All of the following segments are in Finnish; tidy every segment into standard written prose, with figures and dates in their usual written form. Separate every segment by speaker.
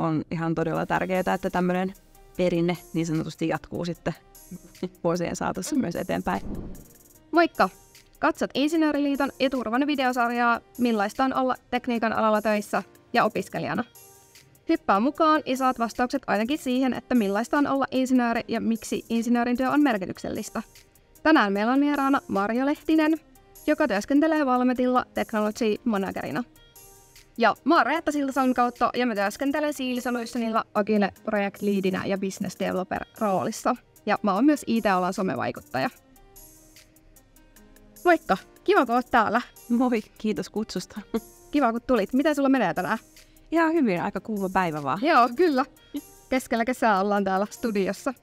Speaker 1: on ihan todella tärkeää, että tämmöinen perinne niin sanotusti jatkuu sitten vuosien saatossa myös eteenpäin.
Speaker 2: Moikka! Katsot Insinööriliiton Eturvan videosarjaa Millaista on olla tekniikan alalla töissä ja opiskelijana. Hyppää mukaan ja saat vastaukset ainakin siihen, että millaista on olla insinööri ja miksi insinöörin työ on merkityksellistä. Tänään meillä on vieraana Marjo Lehtinen, joka työskentelee Valmetilla Technology Managerina. Ja mä oon Reetta Siltasalon kautta ja mä työskentelen Siili Solutionilla Agile Project Leadinä ja Business Developer roolissa. Ja mä oon myös IT-alan somevaikuttaja. Moikka! Kiva kun oot täällä.
Speaker 1: Moi, kiitos kutsusta.
Speaker 2: Kiva kun tulit. Miten sulla menee tänään?
Speaker 1: Ihan hyvin, aika kuuma päivä vaan.
Speaker 2: Joo, kyllä. Keskellä kesää ollaan täällä studiossa.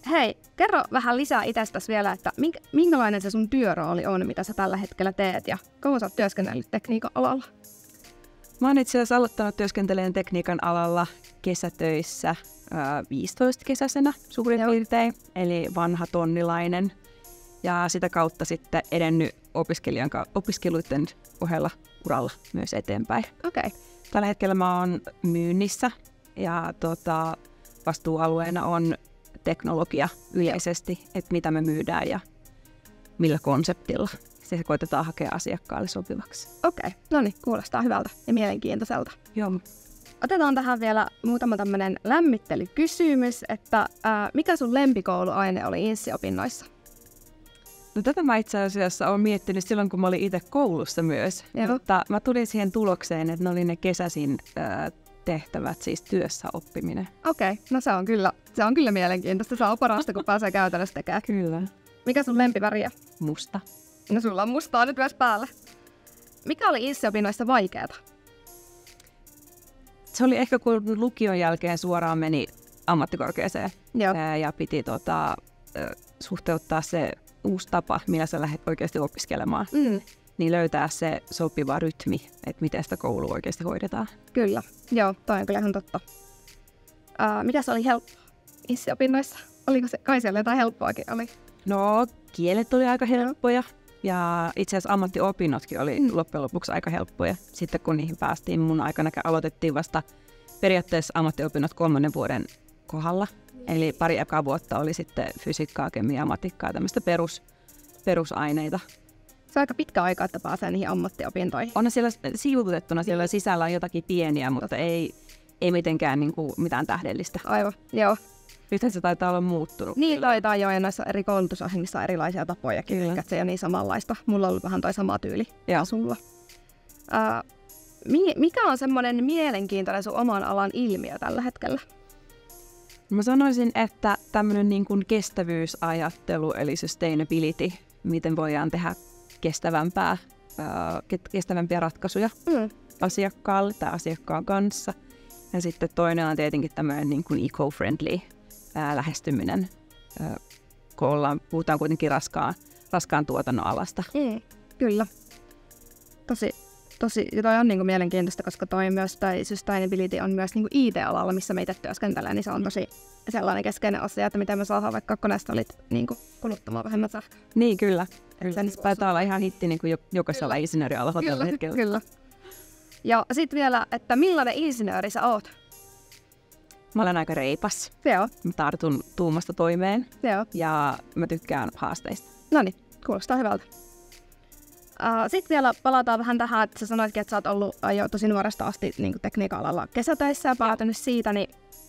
Speaker 2: Hei, kerro vähän lisää itsestäsi vielä, että minkälainen se sun työrooli on, mitä sä tällä hetkellä teet ja kauan sä oot työskennellyt tekniikan alalla?
Speaker 1: Mä oon itse asiassa aloittanut työskentelemään tekniikan alalla kesätöissä 15-kesäisenä suurin piirtein, eli vanha tonnilainen. Ja sitä kautta sitten edennyt opiskeluiden ohella uralla myös eteenpäin.
Speaker 2: Okei.
Speaker 1: Tällä hetkellä mä oon myynnissä ja vastuualueena on teknologia yleisesti, että mitä me myydään ja millä konseptilla. Se koitetaan hakea asiakkaalle sopivaksi.
Speaker 2: Okei, no niin, kuulostaa hyvältä ja mielenkiintoiselta.
Speaker 1: Joo.
Speaker 2: Otetaan tähän vielä muutama tämmöinen lämmittelykysymys, että mikä sun lempikouluaine oli inssi-opinnoissa?
Speaker 1: No tätä mä itse asiassa olen miettinyt silloin, kun mä olin itse koulussa myös.
Speaker 2: Joo.
Speaker 1: Mutta mä tulin siihen tulokseen, että ne oli ne kesäisin tehtävät, siis työssä oppiminen.
Speaker 2: Okei, no se on kyllä mielenkiintoista. Se on parasta, kun pääsee käytännössä tekemään.
Speaker 1: Kyllä.
Speaker 2: Mikä sun lempiväriä?
Speaker 1: Musta.
Speaker 2: No sulla on mustaa nyt myös päällä. Mikä oli inssi-opinnoissa vaikeata?
Speaker 1: Se oli ehkä, kun lukion jälkeen suoraan meni ammattikorkeaseen.
Speaker 2: Joo.
Speaker 1: Ja piti suhteuttaa se uusi tapa, millä sä lähdet oikeasti opiskelemaan. Niin löytää se sopiva rytmi, että miten sitä koulua oikeasti hoidetaan.
Speaker 2: Kyllä, joo, toi on kyllä ihan totta. Mitä se oli helppoa inssi-opinnoissa? Oliko se, kai siellä jotain helppoakin oli?
Speaker 1: No, kielet oli aika helppoja ja itse asiassa ammattiopinnotkin oli loppujen lopuksi aika helppoja. Sitten kun niihin päästiin, mun aikana aloitettiin vasta periaatteessa ammattiopinnot 3 vuoden kohdalla. Eli pari ekaa vuotta oli sitten fysiikkaa, kemiaa, matikkaa, tämmöistä perusaineita.
Speaker 2: Se on aika pitkä aika, että pääsee niihin ammattiopintoihin.
Speaker 1: On siellä sivutettuna, siellä sisällä on jotakin pieniä, mutta ei mitenkään mitään tähdellistä.
Speaker 2: Aivan, joo.
Speaker 1: Nythän se taitaa olla muuttunut.
Speaker 2: Niin taitaa jo, ja noissa eri koulutusohjelmissa on erilaisia tapojakin, eli se ei ole niin samanlaista. Mulla on ollut vähän toi sama tyyli sulla. Mikä on semmoinen mielenkiintoinen sun oman alan ilmiö tällä hetkellä?
Speaker 1: Mä sanoisin, että tämmöinen niin kuin kestävyysajattelu, eli sustainability, miten voidaan tehdä kestävämpiä ratkaisuja asiakkaalle tai asiakkaan kanssa. Ja sitten toinen on tietenkin tämmöinen niin kuin eco-friendly lähestyminen, kun puhutaan kuitenkin raskaan tuotannon alasta.
Speaker 2: Kyllä. Tosi, ja toi on niinku mielenkiintoista, koska toi sustainability on myös niinku IT-alalla, missä me itse työskentelee, niin se on tosi sellainen keskeinen asia, että miten me saadaan vaikka konestolit niinku kuluttamaan vähemmän sähköä.
Speaker 1: Niin, kyllä. Se taitaa olla ihan hitti niin kuin jokaisella insinöörialalla tällä hetkellä.
Speaker 2: Kyllä. Ja sitten vielä, että millainen insinööri sä oot?
Speaker 1: Mä olen aika reipas.
Speaker 2: Joo.
Speaker 1: Mä tartun tuumasta toimeen.
Speaker 2: Joo.
Speaker 1: Ja mä tykkään haasteista.
Speaker 2: Noniin, kuulostaa hyvältä. Sitten vielä palataan vähän tähän, että sä sanoitkin, että sä oot ollut jo tosi nuoresta asti niin tekniikan alalla kesätöissä ja päätynyt siitä,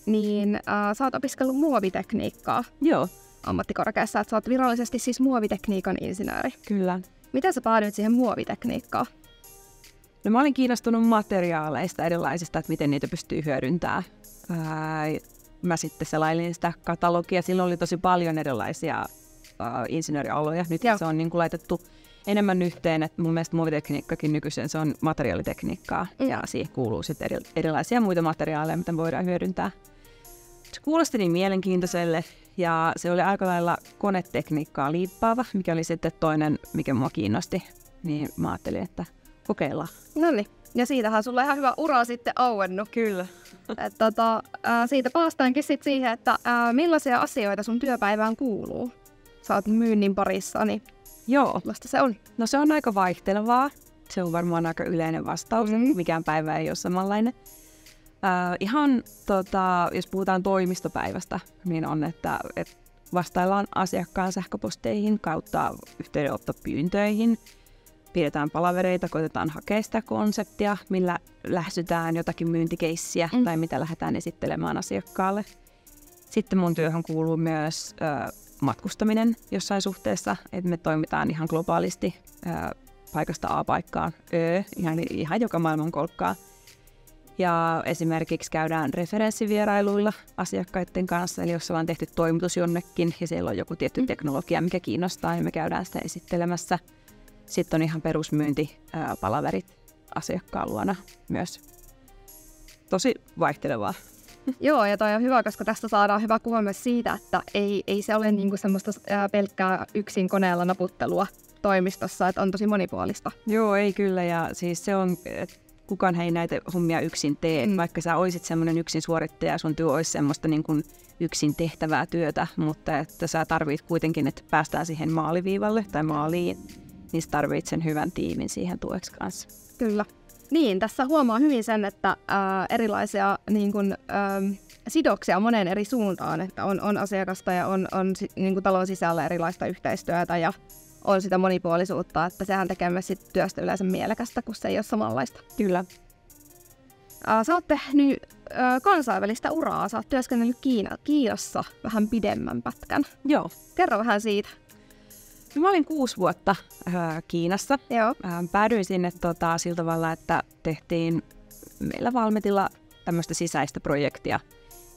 Speaker 2: niin sä oot opiskellut muovitekniikkaa.
Speaker 1: Joo.
Speaker 2: Ammattikorkeassa, että sä oot virallisesti siis muovitekniikan insinööri.
Speaker 1: Kyllä.
Speaker 2: Miten sä päädyit siihen muovitekniikkaan?
Speaker 1: No mä olin kiinnostunut materiaaleista erilaisista, että miten niitä pystyy hyödyntämään. Mä sitten selailin sitä katalogia. Silloin oli tosi paljon erilaisia insinöörialoja. Nyt se on niin kuin laitettu enemmän yhteen, että mun mielestä muovitekniikkakin nykyisin se on materiaalitekniikkaa. Ja siihen kuuluu sitten erilaisia muita materiaaleja, mitä voidaan hyödyntää. Se kuulosti niin mielenkiintoiselle ja se oli aika lailla konetekniikkaa liippaava, mikä oli sitten toinen, mikä mua kiinnosti. Niin mä ajattelin, että kokeillaan.
Speaker 2: Noniin. Ja siitähän sulla ihan hyvä ura sitten auennut.
Speaker 1: Kyllä.
Speaker 2: Siitä päästäänkin sitten siihen, että millaisia asioita sun työpäivään kuuluu? Sä oot myynnin parissa, niin millaista se on?
Speaker 1: No se on aika vaihtelevaa. Se on varmaan aika yleinen vastaus. Mikään päivä ei ole samanlainen. Ihan jos puhutaan toimistopäivästä, niin on, että vastaillaan asiakkaan sähköposteihin kautta yhteydenottopyyntöihin, pidetään palavereita, koitetaan hakea sitä konseptia, millä lähestytään jotakin myyntikeissiä tai mitä lähdetään esittelemään asiakkaalle. Sitten mun työhön kuuluu myös matkustaminen jossain suhteessa, että me toimitaan ihan globaalisti paikasta A paikkaan Ö, ihan joka maailmankolkkaan. Ja esimerkiksi käydään referenssivierailuilla asiakkaiden kanssa, eli jos ollaan tehty toimitus jonnekin ja siellä on joku tietty teknologia, mikä kiinnostaa, niin me käydään sitä esittelemässä. Sitten on ihan perusmyyntipalaverit asiakkaan luona myös. Tosi vaihtelevaa.
Speaker 2: Joo, ja toi on hyvä, koska tästä saadaan hyvä kuva myös siitä, että ei se ole niinku semmoista pelkkää yksin koneella naputtelua toimistossa, että on tosi monipuolista.
Speaker 1: Joo, ei kyllä, ja siis se on, että kukaan ei näitä hommia yksin tee, vaikka sä olisit semmoinen yksin suorittaja ja sun työ olisi semmoista niin kuin yksin tehtävää työtä, mutta että sä tarvit kuitenkin, että päästään siihen maaliviivalle tai maaliin, niin sä tarvit sen hyvän tiimin siihen tueksi kanssa.
Speaker 2: Kyllä. Niin, tässä huomaa hyvin sen, että erilaisia niin kun, sidoksia moneen eri suuntaan, että on asiakasta ja on niin kun talon sisällä erilaista yhteistyötä ja on sitä monipuolisuutta, että sehän tekee myös sit työstä yleensä mielekästä, kun se ei ole samanlaista.
Speaker 1: Kyllä.
Speaker 2: Sä oot tehnyt kansainvälistä uraa, sä oot työskennellyt Kiinassa vähän pidemmän pätkän.
Speaker 1: Joo.
Speaker 2: Kerro vähän siitä.
Speaker 1: No, mä olin 6 vuotta Kiinassa.
Speaker 2: Joo.
Speaker 1: Päädyin sinne sillä tavalla, että tehtiin meillä Valmetilla tämmöistä sisäistä projektia.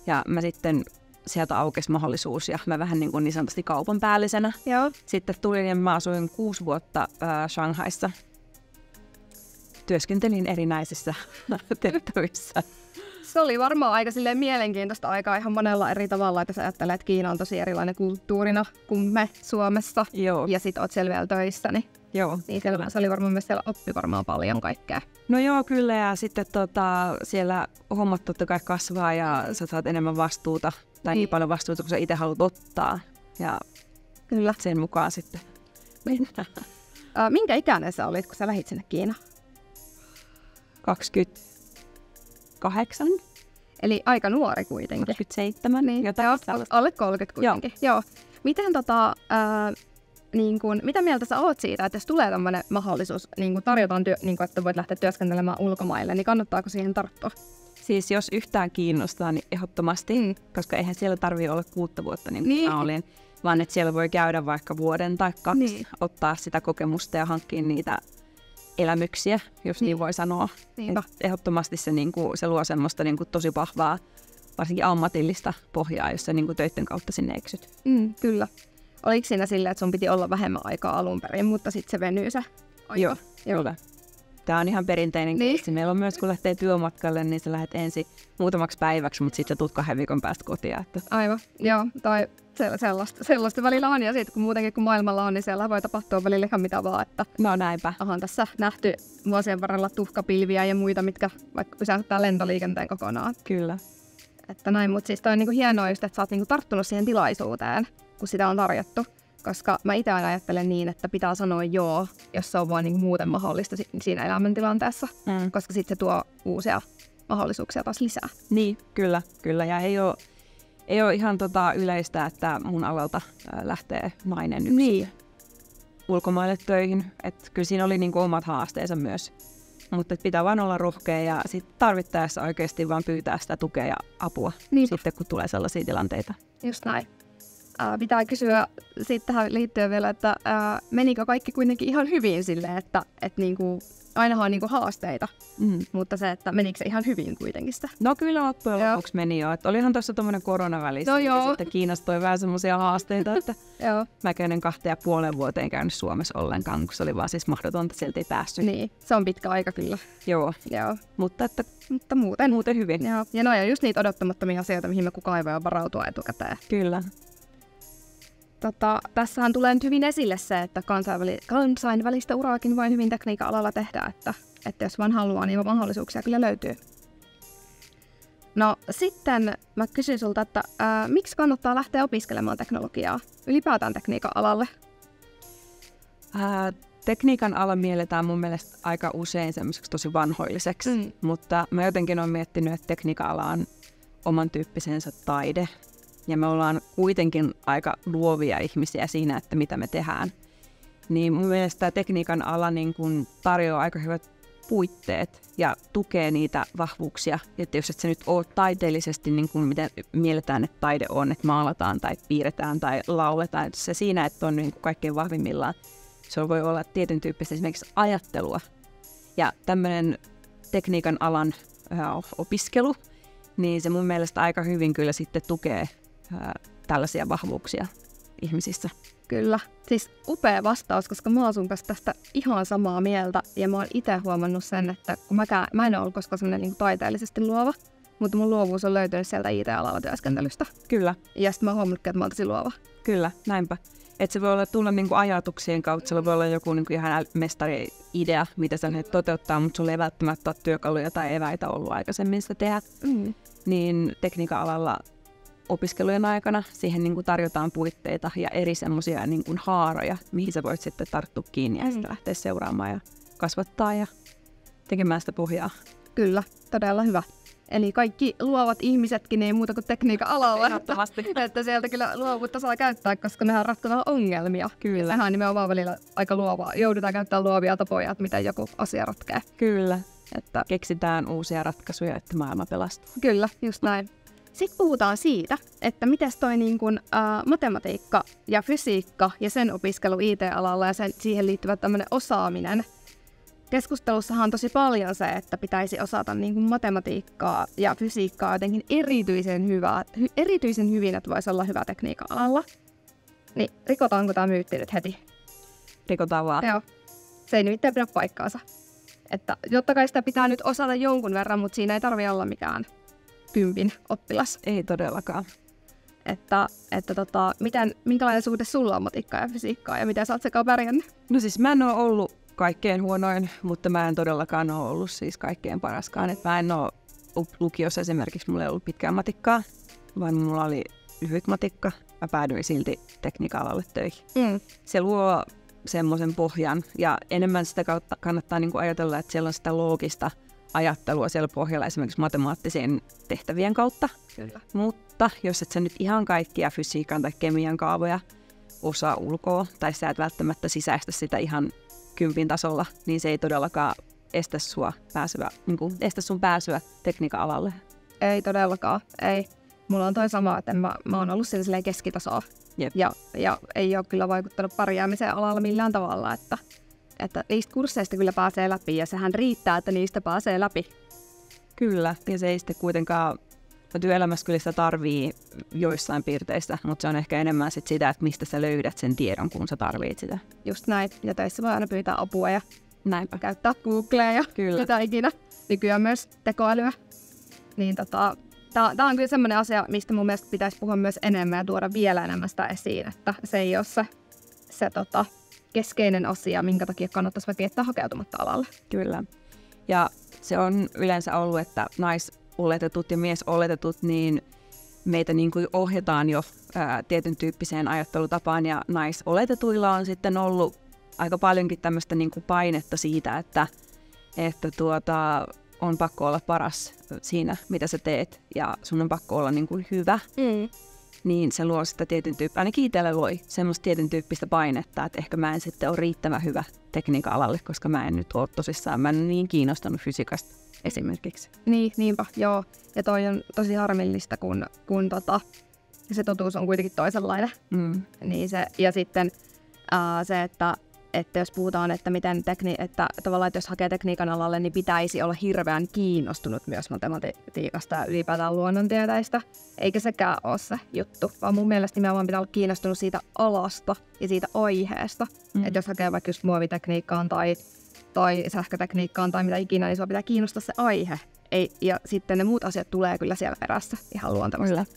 Speaker 1: Ja mä sitten sieltä aukesi mahdollisuus ja mä vähän niin sanotusti kaupan päällisenä.
Speaker 2: Joo.
Speaker 1: Sitten tulin ja mä asuin 6 vuotta Shanghaissa. Työskentelin erinäisissä tehtävissä.
Speaker 2: Se oli varmaan aika silleen mielenkiintoista aikaa ihan monella eri tavalla, että sä ajattelet, että Kiina on tosi erilainen kulttuurina kuin me Suomessa.
Speaker 1: Joo.
Speaker 2: Ja sit oot siellä vielä töissä, niin,
Speaker 1: joo,
Speaker 2: niin se oli varmaan myös siellä oppi varmaan paljon kaikkea.
Speaker 1: No joo, kyllä, ja sitten siellä hommat totta kai kasvaa ja sä saat enemmän vastuuta, tai niin paljon vastuuta, kun sä itse haluat ottaa. Ja
Speaker 2: kyllä.
Speaker 1: Sen mukaan sitten mennään.
Speaker 2: Minkä ikäinen sä olit, kun sä lähdit sinne Kiinaan?
Speaker 1: 28.
Speaker 2: Eli aika nuori kuitenkin.
Speaker 1: 27.
Speaker 2: Niin, alle 30 kuitenkin. Joo. Miten mitä mieltä sä oot siitä, että jos tulee tämmöinen mahdollisuus, tarjotaan, että voit lähteä työskentelemään ulkomaille, niin kannattaako siihen tarttua?
Speaker 1: Siis jos yhtään kiinnostaa, niin ehdottomasti, koska eihän siellä tarvitse olla 6 vuotta niin kuin mä olin, vaan että siellä voi käydä vaikka vuoden tai 2, ottaa sitä kokemusta ja hankkia niitä elämyksiä, jos niin voi sanoa. Ehdottomasti se luo semmoista tosi vahvaa, varsinkin ammatillista pohjaa, jos sä töiden kautta sinne eksyt.
Speaker 2: Kyllä. Oliko siinä silleen, että sun piti olla vähemmän aikaa alun perin, mutta sitten se venyy se aika?
Speaker 1: Joo. Tämä on ihan perinteinen keissi. Meillä on myös, kun lähtee työmatkalle, niin sä lähdet ensin muutamaksi päiväksi, mutta sitten sä tulet 2 viikon päästä kotiin. Että...
Speaker 2: Aivan, joo. Tai sellaista välillä on. Ja sitten kun muutenkin kun maailmalla on, niin siellä voi tapahtua välillä ihan mitä vaan. Että
Speaker 1: no näinpä.
Speaker 2: On tässä nähty vuosien varrella tuhkapilviä ja muita, mitkä vaikka pysäyttää lentoliikenteen kokonaan.
Speaker 1: Kyllä.
Speaker 2: Että näin, mutta siis toi on hienoa just, että sä oot tarttunut siihen tilaisuuteen, kun sitä on tarjottu. Koska mä itse aina ajattelen niin, että pitää sanoa joo, jos se on vaan muuten mahdollista siinä elämäntilanteessa. Koska sitten se tuo uusia mahdollisuuksia taas lisää.
Speaker 1: Niin, kyllä. Ja ei ole ihan yleistä, että mun alalta lähtee nainen yksin ulkomaille töihin. Et kyllä siinä oli omat haasteensa myös. Mutta pitää vaan olla rohkea ja sit tarvittaessa oikeasti vaan pyytää sitä tukea ja apua sitten, kun tulee sellaisia tilanteita.
Speaker 2: Just näin. Pitää kysyä siitä tähän liittyen vielä, että menikö kaikki kuitenkin ihan hyvin silleen, että ainahan on haasteita, mutta se, että menikö se ihan hyvin kuitenkin sitä?
Speaker 1: No kyllä loppujen lopuksi meni jo. Että olihan tuossa tuommoinen koronaväli, ja sitten Kiinasta toi vähän semmoisia haasteita, että mä käyn 2,5 vuoteen käynyt Suomessa ollenkaan, kun se oli vaan siis mahdotonta, sieltä ei päässyt.
Speaker 2: Niin, se on pitkä aika kyllä.
Speaker 1: Joo. Mutta muuten hyvin.
Speaker 2: Joo. Ja noi on just niitä odottamattomia asioita, mihin me kukaan ei voi varautua etukäteen.
Speaker 1: Kyllä.
Speaker 2: Tässähän tulee nyt hyvin esille se, että kansainvälistä uraakin vain hyvin tekniikan alalla tehdään, että jos vaan haluaa, niin mahdollisuuksia kyllä löytyy. No sitten mä kysyn sulta, että miksi kannattaa lähteä opiskelemaan teknologiaa ylipäätään tekniikan alalle?
Speaker 1: tekniikan ala mielletään mun mielestä aika usein semmoiseksi tosi vanhoilliseksi, mutta mä jotenkin olen miettinyt, että tekniikan ala on oman tyyppisensä taide. Ja me ollaan kuitenkin aika luovia ihmisiä siinä, että mitä me tehdään. Niin mun mielestä tämä tekniikan ala niin kun tarjoaa aika hyvät puitteet ja tukee niitä vahvuuksia. Että jos et se nyt ole taiteellisesti niin kuin miten mielletään, että taide on, että maalataan tai piirretään tai lauletaan. Se siinä, että on niin kuin kaikkein vahvimmillaan. Se voi olla tietyn tyyppistä esimerkiksi ajattelua. Ja tämmöinen tekniikan alan opiskelu, niin se mun mielestä aika hyvin kyllä sitten tukee tällaisia vahvuuksia ihmisissä.
Speaker 2: Kyllä. Siis upea vastaus, koska mä oon sun kanssa tästä ihan samaa mieltä. Ja mä oon itse huomannut sen, että kun mä en ole ollut koskaan semmoinen niin taiteellisesti luova, mutta mun luovuus on löytynyt sieltä IT-alalla työskentelystä.
Speaker 1: Kyllä.
Speaker 2: Ja sitten mä oon huomannut, että mä oon tosi luova.
Speaker 1: Kyllä, näinpä. Että se voi olla tulla niinku ajatuksien kautta, se voi olla joku niinku ihan mestari-idea, mitä sä nyt toteuttaa, mutta sulla ei välttämättä ole työkaluja tai eväitä ollut aikaisemmin sitä tehdä. Niin tekniikan alalla opiskelujen aikana siihen niin kuin tarjotaan puitteita ja eri semmoisia niin kuin haaroja, mihin sä voit sitten tarttua kiinni ja sitten lähteä seuraamaan ja kasvattaa ja tekemään sitä pohjaa.
Speaker 2: Kyllä, todella hyvä. Eli kaikki luovat ihmisetkin ei muuta kuin tekniikan alalla.
Speaker 1: Ehdottomasti.
Speaker 2: Että sieltä kyllä luovuutta saa käyttää, koska nehän ratkotaan ongelmia.
Speaker 1: Kyllä.
Speaker 2: Tähän on nimenomaan välillä aika luovaa. Joudutaan käyttämään luovia tapoja, että miten joku asia ratkee.
Speaker 1: Kyllä, että keksitään uusia ratkaisuja, että maailma pelastuu.
Speaker 2: Kyllä, just näin. Sitten puhutaan siitä, että miten toi niin kun, matematiikka ja fysiikka ja sen opiskelu IT-alalla ja siihen liittyvä tämmöinen osaaminen. Keskustelussahan on tosi paljon se, että pitäisi osata niin kun matematiikkaa ja fysiikkaa jotenkin erityisen hyvin, että voisi olla hyvä tekniikan alalla. Niin rikotaanko tämä myytti nyt heti?
Speaker 1: Rikotaan vaan.
Speaker 2: Joo. Se ei nimittäin pidä paikkaansa. Että jotta kai sitä pitää nyt osata jonkun verran, mutta siinä ei tarvitse olla mikään 10 oppilas.
Speaker 1: Ei todellakaan.
Speaker 2: Minkälainen suhde sulla on matikkaa ja fysiikkaa ja miten sä oot sekaan pärjännyt?
Speaker 1: No siis mä en ole ollut kaikkein huonoin, mutta mä en todellakaan ole ollut siis kaikkein paraskaan. Et mä en ole lukiossa esimerkiksi, mulla ei ollut pitkää matikkaa, vaan mulla oli lyhyt matikka. Mä päädyin silti tekniikka-alalle töihin. Se luo semmoisen pohjan ja enemmän sitä kautta kannattaa niinku ajatella, että siellä on sitä loogista ajattelua siellä pohjalla esimerkiksi matemaattisien tehtävien kautta.
Speaker 2: Kyllä.
Speaker 1: Mutta jos et sä nyt ihan kaikkia fysiikan tai kemian kaavoja osaa ulkoa, tai sä et välttämättä sisäistä sitä ihan 10 tasolla, niin se ei todellakaan estä sun pääsyä tekniikan alalle.
Speaker 2: Ei todellakaan, ei. Mulla on toi sama, että mä oon ollut silleen keskitasoa.
Speaker 1: Jep.
Speaker 2: Ja ei ole kyllä vaikuttanut pärjäämiseen alalla millään tavalla, että niistä kursseista kyllä pääsee läpi ja sehän riittää, että niistä pääsee läpi.
Speaker 1: Kyllä, ja se ei sitten kuitenkaan, työelämässä kyllä sitä tarvii joissain piirteissä, mutta se on ehkä enemmän sit sitä, että mistä sä löydät sen tiedon, kun sä tarvit sitä.
Speaker 2: Just näin, ja töissä voi aina pyytää apua ja
Speaker 1: näinpä
Speaker 2: käyttää Googlea ja mitä ikinä. Nykyään myös tekoälyä. Niin tää on kyllä semmoinen asia, mistä mun mielestä pitäisi puhua myös enemmän ja tuoda vielä enemmän sitä esiin, että se ei ole se keskeinen asia, minkä takia kannattaisi vaikka jättää hakeutumatta alalle.
Speaker 1: Kyllä. Ja se on yleensä ollut, että naisoletetut ja miesoletetut, niin meitä niin kuin ohjataan jo tietyn tyyppiseen ajattelutapaan, ja naisoletetuilla on sitten ollut aika paljonkin tämmöistä niin kuin painetta siitä, että on pakko olla paras siinä, mitä sä teet, ja sun on pakko olla niin kuin hyvä. Niin se luo sitä ainakin itselle loi semmoista tietyn tyyppistä painetta, että ehkä mä en sitten ole riittävän hyvä tekniikan alalle, koska mä en nyt ole tosissaan, mä en ole niin kiinnostunut fysiikasta esimerkiksi.
Speaker 2: Niinpä, joo. Ja toi on tosi harmillista, kun se totuus on kuitenkin toisenlainen. Niin ja sitten se, että jos puhutaan, että tavallaan, että jos hakee tekniikan alalle, niin pitäisi olla hirveän kiinnostunut myös matematiikasta ja ylipäätään luonnontieteistä. Eikä sekään ole se juttu, vaan mun mielestä nimenomaan pitää olla kiinnostunut siitä alasta ja siitä aiheesta. Että jos hakee vaikka just muovitekniikkaan tai sähkötekniikkaan tai mitä ikinä, niin sua pitää kiinnostaa se aihe. Ja sitten ne muut asiat tulee kyllä siellä perässä ihan luontevasti.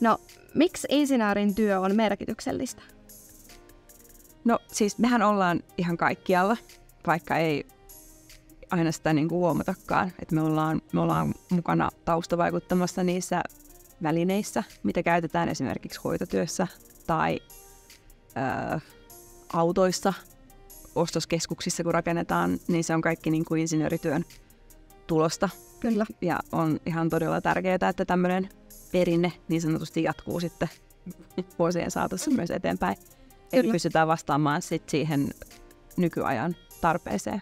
Speaker 2: No, miksi insinöörin työ on merkityksellistä?
Speaker 1: No siis mehän ollaan ihan kaikkialla, vaikka ei aina sitä niin kuin huomatakaan, että me ollaan mukana taustavaikuttamassa niissä välineissä, mitä käytetään esimerkiksi hoitotyössä tai autoissa, ostoskeskuksissa kun rakennetaan, niin se on kaikki niin kuin insinöörityön tulosta.
Speaker 2: Kyllä.
Speaker 1: Ja on ihan todella tärkeää, että tämmöinen perinne niin sanotusti jatkuu sitten vuosien saatossa myös eteenpäin. Että pystytään vastaamaan sit siihen nykyajan tarpeeseen.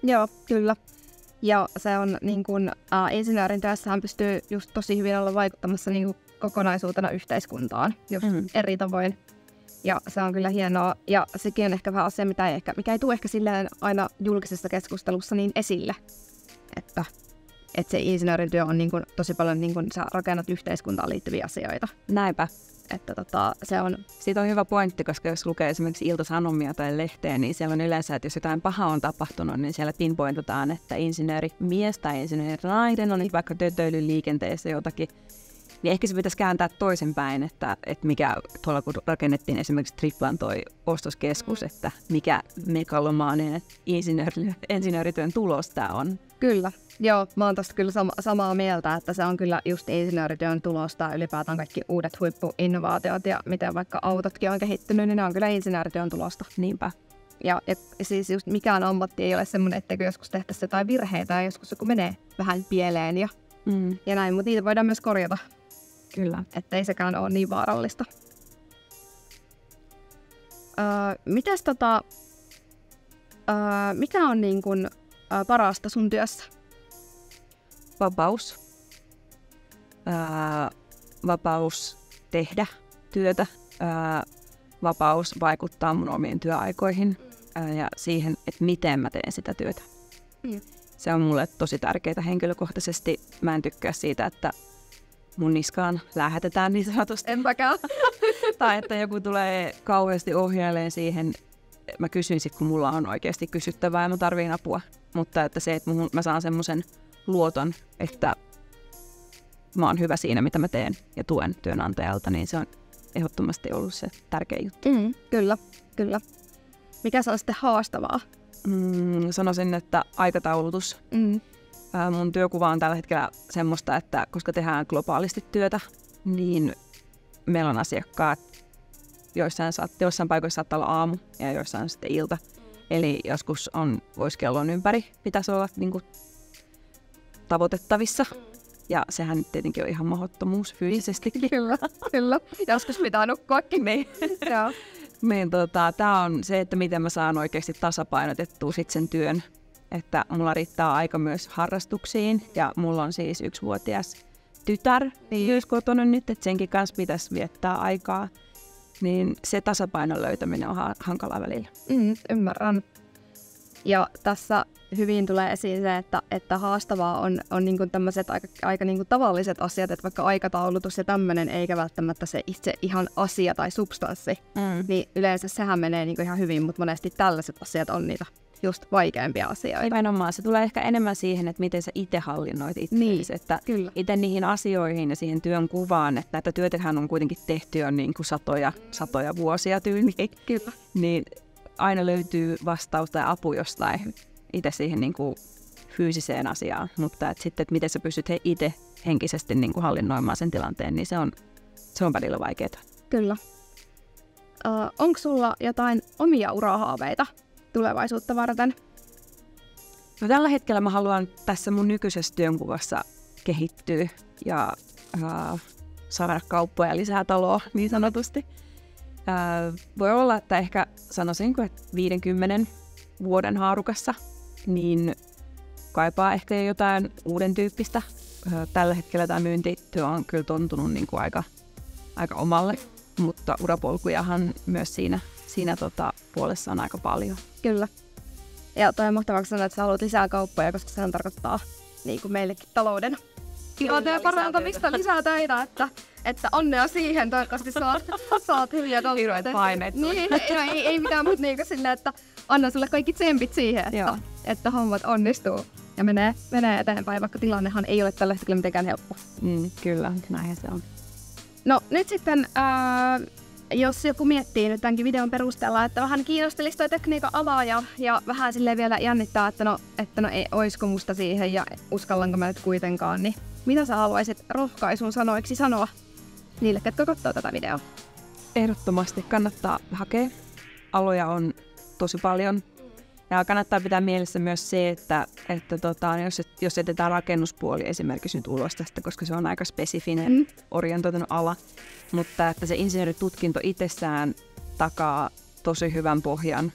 Speaker 2: Joo, kyllä. Ja se on niin kuin, insinöörin työssähän pystyy just tosi hyvin olla vaikuttamassa niin kuin kokonaisuutena yhteiskuntaan just eri tavoin. Ja se on kyllä hienoa. Ja sekin on ehkä vähän asia, mikä ei tule ehkä silleen aina julkisessa keskustelussa niin esille. Että se insinöörin työ on niin kuin tosi paljon niin kuin sä rakennat yhteiskuntaan liittyviä asioita.
Speaker 1: Näinpä.
Speaker 2: Että se on...
Speaker 1: Siitä on hyvä pointti, koska jos lukee esimerkiksi Ilta-Sanomia tai lehteä, niin siellä on yleensä, että jos jotain pahaa on tapahtunut, niin siellä pinpointataan, että insinöörimies tai insinöörinainen on vaikka tötöilyn liikenteessä jotakin. Niin ehkä se pitäisi kääntää toisinpäin, että mikä tuolla kun rakennettiin esimerkiksi Triplan toi ostoskeskus, että mikä megalomaaninen insinöörityön tulos tämä on.
Speaker 2: Kyllä. Joo, mä oon tosta kyllä samaa mieltä, että se on kyllä just insinöörityön tulosta, ylipäätään kaikki uudet huippuinnovaatiot ja miten vaikka autotkin on kehittynyt, niin ne on kyllä insinöörityön tulosta.
Speaker 1: Niinpä.
Speaker 2: Ja siis just mikään ammatti ei ole semmoinen, etteikö joskus tehtäisi jotain virheitä ja joskus joku menee vähän pieleen ja näin, mutta niitä voidaan myös korjata.
Speaker 1: Kyllä.
Speaker 2: Että ei sekään ole niin vaarallista. Mikä on niin kun, parasta sun työssä?
Speaker 1: Vapaus. Vapaus tehdä työtä. Vapaus vaikuttaa mun omiin työaikoihin ja siihen, että miten mä teen sitä työtä. Se on mulle tosi tärkeää henkilökohtaisesti. Mä en tykkää siitä, että mun niskaan lähetetään niin sanotusti.
Speaker 2: Enpäkään.
Speaker 1: Tai että joku tulee kauheasti ohjailemaan siihen. Mä kysyn sit, kun mulla on oikeasti kysyttävää ja mä tarviin apua. Mutta että se, että mä saan semmoisen luoton, että mä oon hyvä siinä, mitä mä teen ja tuen työnantajalta, niin se on ehdottomasti ollut se tärkeä juttu.
Speaker 2: Kyllä. Mikä se on sitten haastavaa?
Speaker 1: Sanoisin, että aikataulutus. Mun työkuva on tällä hetkellä semmoista, että koska tehdään globaalisti työtä, niin meillä on asiakkaat, joissain paikoissa saattaa olla aamu ja joissain sitten ilta. Eli joskus voisi kellon ympäri, pitäisi olla niin kuin tavoitettavissa. Ja sehän tietenkin on ihan mahdottomuus fyysisesti.
Speaker 2: Kyllä. Joskus pitää nukkuakin.
Speaker 1: Niin, tämä on se, että miten mä saan oikeasti tasapainotettua sit sen työn. Että mulla riittää aika myös harrastuksiin. Ja mulla on siis 1-vuotias tytär myös kotona nyt, että senkin kanssa pitäisi viettää aikaa. Niin se tasapainon löytäminen on hankala välillä.
Speaker 2: Ymmärrän. Ja tässä hyvin tulee esiin se, että haastavaa on niinku tämmöiset aika niinku tavalliset asiat, että vaikka aikataulutus ja tämmöinen eikä välttämättä se itse ihan asia tai substanssi, niin yleensä sehän menee niinku ihan hyvin, mutta monesti tällaiset asiat on niitä just vaikeampia asioita.
Speaker 1: Nimenomaan. Se tulee ehkä enemmän siihen, että miten sä itse hallinnoit itseäsi.
Speaker 2: Niin,
Speaker 1: että itse niihin asioihin ja siihen työn kuvaan, että näitä työtähän on kuitenkin tehty jo niin kuin satoja vuosia tyyliin.
Speaker 2: Kyllä.
Speaker 1: Niin aina löytyy vastaus tai apu jostain itse siihen niin kuin fyysiseen asiaan. Mutta sitten, että miten sä pystyt itse henkisesti niin kuin hallinnoimaan sen tilanteen, niin se on välillä vaikeaa.
Speaker 2: Kyllä. Onko sulla jotain omia urahaaveita tulevaisuutta varten?
Speaker 1: No, tällä hetkellä mä haluan tässä mun nykyisessä työnkuvassa kehittyä ja saada kauppoja lisää taloa niin sanotusti. Voi olla, että ehkä sanoisinko, että 50 vuoden haarukassa niin kaipaa ehkä jotain uuden tyyppistä. Tällä hetkellä tämä myyntityö on kyllä tontunut niin kuin aika omalle, mutta urapolkujahan myös siinä puolessa on aika paljon.
Speaker 2: Kyllä. Ja toi on mahtavaa sanoa, että sä haluat lisää kauppoja, koska sehän tarkoittaa niin kuin meillekin talouden tilanteen parantamista, lisää töitä, että onnea siihen, toivottavasti saat hyviä
Speaker 1: hirveät paineet.
Speaker 2: Niin, ei mitään muuta niin silleen, että anna sulle kaikki tsempit siihen, että hommat onnistuu ja menee eteenpäin, vaikka tilannehan ei ole tällä hetkellä mitenkään helppo.
Speaker 1: Kyllä, näinhän se on.
Speaker 2: No nyt sitten, jos joku miettii nyt tämänkin videon perusteella, että vähän kiinnostelisi toi tekniikan ala ja vähän silleen vielä jännittää, että no ei, oisko musta siihen ja uskallanko mä nyt kuitenkaan, niin mitä sä haluaisit rohkaisun sanoiksi sanoa niille, ketkä katsoo tätä videoa?
Speaker 1: Ehdottomasti kannattaa hakea aloja on tosi paljon. Ja kannattaa pitää mielessä myös se, että jos jätetään rakennuspuoli esimerkiksi nyt ulos tästä, koska se on aika spesifinen orientoitunut ala, mutta että se insinööritutkinto itsessään takaa tosi hyvän pohjan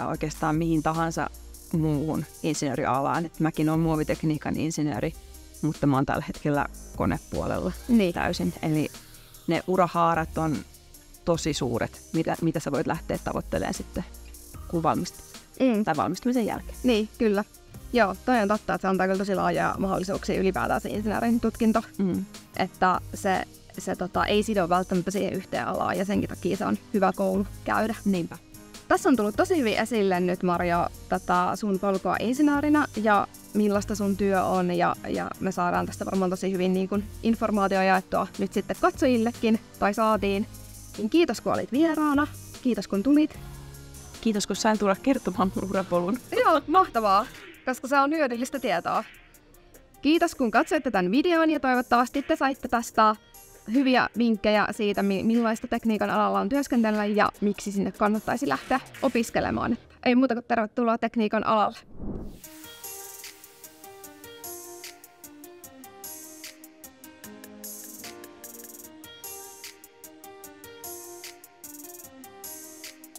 Speaker 1: oikeastaan mihin tahansa muuhun insinöörialaan. Et mäkin olen muovitekniikan insinööri, mutta mä oon tällä hetkellä konepuolella täysin. Eli ne urahaarat on tosi suuret, mitä sä voit lähteä tavoittelemaan sitten, kun tai valmistumisen jälkeen.
Speaker 2: Niin, kyllä. Joo, toi on totta, että se antaa kyllä tosi laajaa mahdollisuuksia ylipäätään se insinöörin tutkinto. Että se ei sido välttämättä siihen yhteen alaan ja senkin takia se on hyvä koulu käydä.
Speaker 1: Niinpä.
Speaker 2: Tässä on tullut tosi hyvin esille nyt, Marjo, sun polkua insinöörinä ja millaista sun työ on. Ja me saadaan tästä varmaan tosi hyvin niin kun informaatio jaettua nyt sitten katsojillekin, tai saatiin. Niin kiitos, kun olit vieraana. Kiitos, kun tulit.
Speaker 1: Kiitos, kun sain tulla kertomaan urapolun.
Speaker 2: Joo, mahtavaa, koska se on hyödyllistä tietoa. Kiitos, kun katsoitte tämän videon ja toivottavasti te saitte tästä hyviä vinkkejä siitä, millaista tekniikan alalla on työskentellä ja miksi sinne kannattaisi lähteä opiskelemaan. Ei muuta kuin tervetuloa tekniikan alalle.